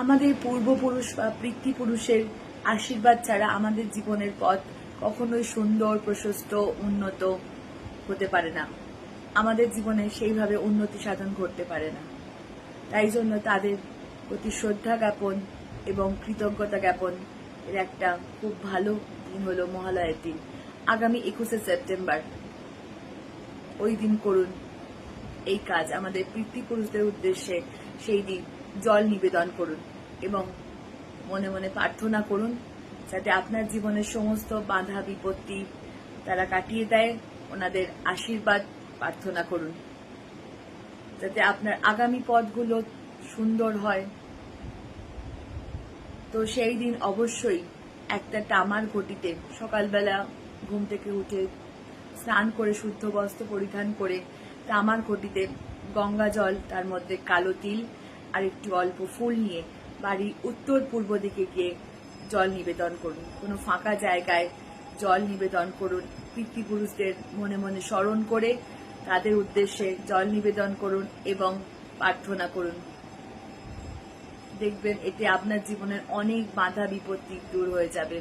আমাদের পূর্বপুরুষ বা পিতৃপুরুষের আশীর্বাদ ছাড়া আমাদের জীবনের পথ কখনোই সুন্দর, প্রশস্ত, উন্নত হতে পারে না। আমাদের জীবনে সেইভাবে উন্নতি সাধন ঘটতে পারে না। তাই জন্য তাদের প্রতি শ্রদ্ধা জ্ঞাপন এবং কৃতজ্ঞতা জ্ঞাপন এর একটা খুব ভালো দিন হলো মহালয়ের দিন। আগামী 21শে সেপ্টেম্বর ওই দিন করুন এই কাজ। আমাদের পিতৃপুরুষদের উদ্দেশ্যে সেই দিন জল নিবেদন করুন এবং মনে মনে প্রার্থনা করুন যাতে আপনার জীবনের সমস্ত বাধা বিপত্তি তারা কাটিয়ে দেয়। ওনাদের আশীর্বাদ প্রার্থনা করুন যাতে আপনার আগামী পথগুলো সুন্দর হয়। তো সেই দিন অবশ্যই একটা তামার ঘটিতে সকালবেলা ঘুম থেকে উঠে স্নান করে শুদ্ধ বস্ত্র পরিধান করে তামার ঘটিতে গঙ্গা জল, তার মধ্যে কালো তিল আর একটু অল্প ফুল নিয়ে বাড়ির উত্তর পূর্ব দিকে গিয়ে জল নিবেদন করুন। কোনো ফাঁকা জায়গায় জল নিবেদন করুন। পিতৃপুরুষদের মনে মনে স্মরণ করে তাদের উদ্দেশ্যে জল নিবেদন করুন এবং প্রার্থনা করুন। দেখবেন এতে আপনার জীবনের অনেক বাধা বিপত্তি দূর হয়ে যাবে।